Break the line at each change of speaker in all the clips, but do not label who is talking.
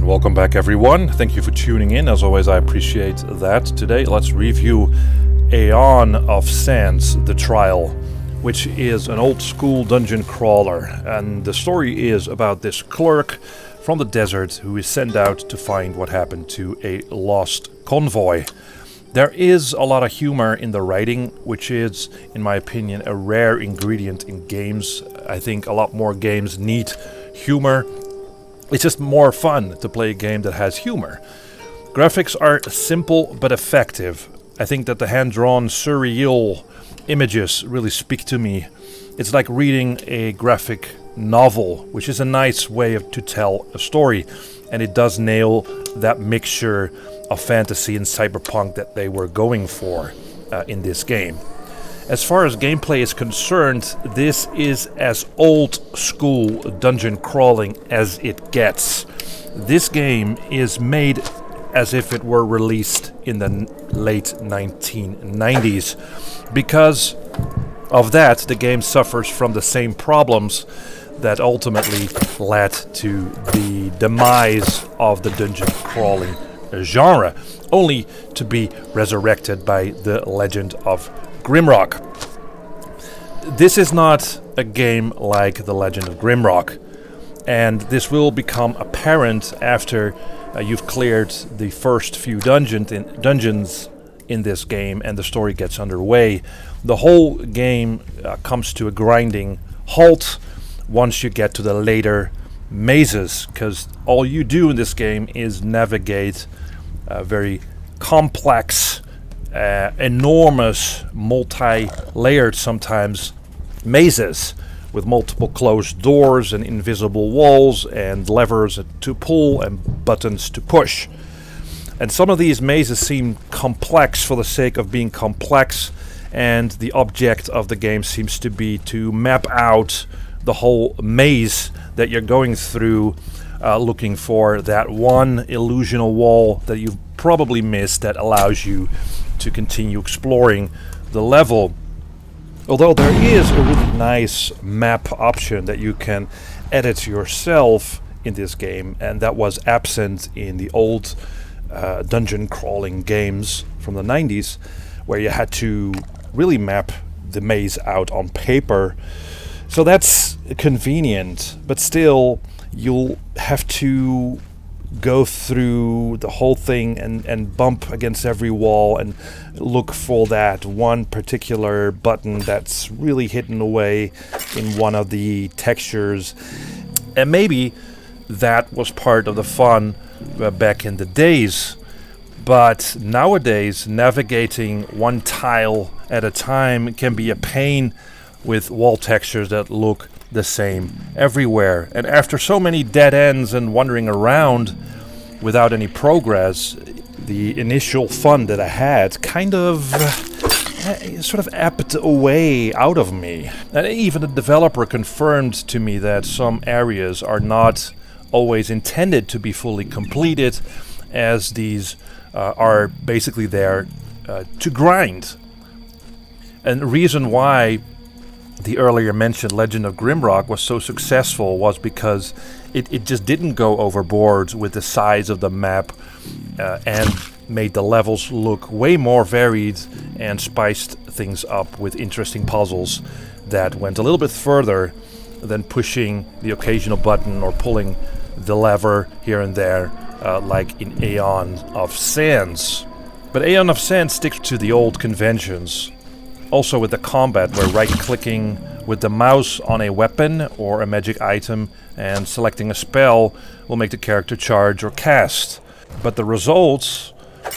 And welcome back, everyone. Thank you for tuning in. As always, I appreciate that. Today, let's review Aeon of Sands, The Trial, which is an old school dungeon crawler. And the story is about this clerk from the desert who is sent out to find what happened to a lost convoy. There is a lot of humor in the writing, which is, in my opinion, a rare ingredient in games. I think a lot more games need humor. It's just more fun to play a game that has humor. Graphics are simple but effective. I think that the hand-drawn surreal images really speak to me. It's like reading a graphic novel, which is a nice way to tell a story. And it does nail that mixture of fantasy and cyberpunk that they were going for in this game. As far as gameplay is concerned, this is as old school dungeon crawling as it gets. This game is made as if it were released in the late 1990s. Because of that, the game suffers from the same problems that ultimately led to the demise of the dungeon crawling genre, only to be resurrected by the Legend of Grimrock. This is not a game like The Legend of Grimrock, and this will become apparent after you've cleared the first few dungeons in this game and the story gets underway. The whole game comes to a grinding halt once you get to the later mazes, because all you do in this game is navigate very complex, enormous, multi-layered sometimes mazes with multiple closed doors and invisible walls and levers to pull and buttons to push. And some of these mazes seem complex for the sake of being complex, and the object of the game seems to be to map out the whole maze that you're going through, looking for that one illusional wall that you've probably missed that allows you to continue exploring the level. Although there is a really nice map option that you can edit yourself in this game, and that was absent in the old dungeon crawling games from the 90s, where you had to really map the maze out on paper. So that's convenient, but still you'll have to go through the whole thing and bump against every wall and look for that one particular button that's really hidden away in one of the textures. And maybe that was part of the fun back in the days. But nowadays, navigating one tile at a time can be a pain with wall textures that look the same everywhere. And after so many dead ends and wandering around without any progress, the initial fun that I had kind of sort of ebbed away out of me. And even the developer confirmed to me that some areas are not always intended to be fully completed, as these are basically there to grind. And the reason why the earlier mentioned Legend of Grimrock was so successful was because it just didn't go overboard with the size of the map and made the levels look way more varied and spiced things up with interesting puzzles that went a little bit further than pushing the occasional button or pulling the lever here and there, like in Aeon of Sands. But Aeon of Sands sticks to the old conventions. Also with the combat, where right-clicking with the mouse on a weapon or a magic item and selecting a spell will make the character charge or cast. But the results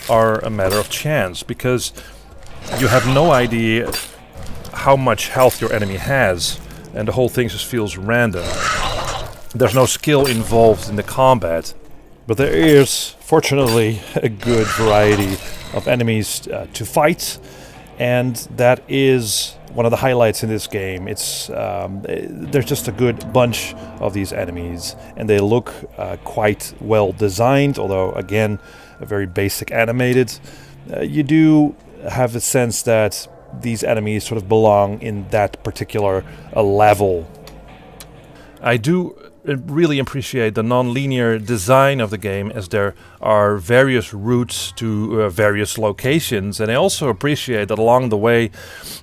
are a matter of chance, because you have no idea how much health your enemy has, and the whole thing just feels random. There's no skill involved in the combat, but there is, fortunately, a good variety of enemies to fight. And that is one of the highlights in this game. It's there's just a good bunch of these enemies, and they look quite well designed, although again very basic animated. You do have a sense that these enemies sort of belong in that particular level. I do really appreciate the non-linear design of the game, as there are various routes to various locations, and I also appreciate that along the way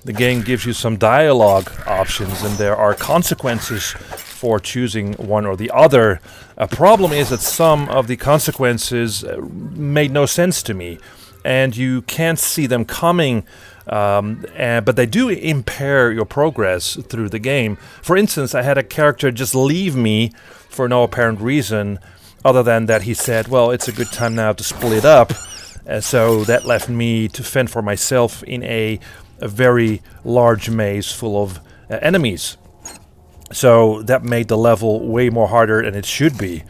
the game gives you some dialogue options and there are consequences for choosing one or the other. A problem is that some of the consequences made no sense to me, and you can't see them coming, but they do impair your progress through the game. For instance, I had a character just leave me for no apparent reason, other than that he said, well, it's a good time now to split up. So that left me to fend for myself in a very large maze full of enemies. So that made the level way more harder than it should be.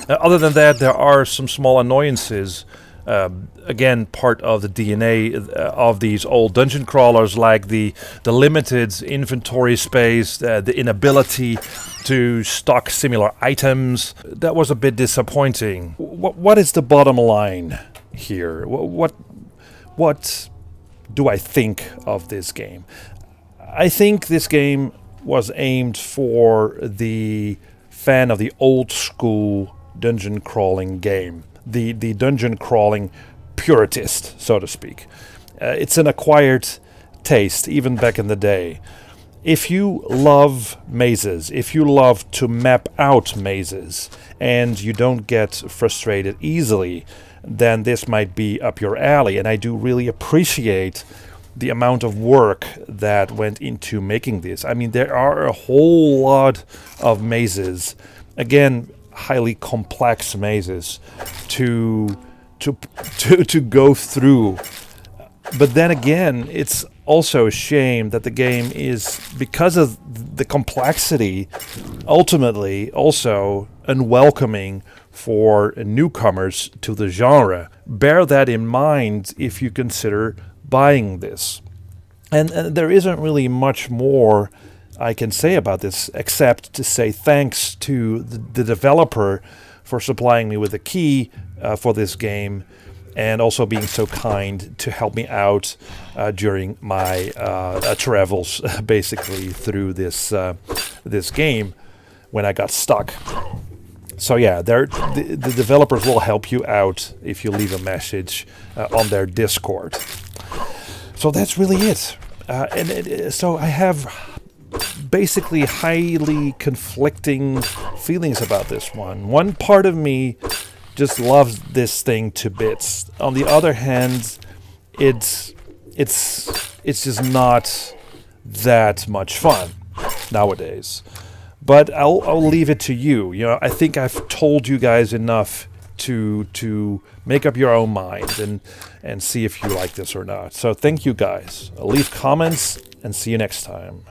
Other than that, there are some small annoyances. Again, part of the DNA of these old dungeon crawlers, like the limited inventory space, the inability to stock similar items. That was a bit disappointing. What is the bottom line here? What do I think of this game? I think this game was aimed for the fan of the old school dungeon crawling game. The dungeon crawling puritist, so to speak. It's an acquired taste, even back in the day. If you love mazes, if you love to map out mazes, and you don't get frustrated easily, then this might be up your alley. And I do really appreciate the amount of work that went into making this. I mean, there are a whole lot of mazes. Again, highly complex mazes to go through. But then again, it's also a shame that the game is, because of the complexity, ultimately also unwelcoming for newcomers to the genre. Bear that in mind if you consider buying this. And there isn't really much more I can say about this, except to say thanks to the developer for supplying me with a key for this game, and also being so kind to help me out during my travels, basically through this game when I got stuck. So yeah, the developers will help you out if you leave a message on their Discord. So that's really it. So I have basically highly conflicting feelings about this one. One part of me just loves this thing to bits. On the other hand, it's just not that much fun nowadays. But I'll leave it to you. You know, I think I've told you guys enough to make up your own mind and see if you like this or not. So thank you guys. Leave comments and see you next time.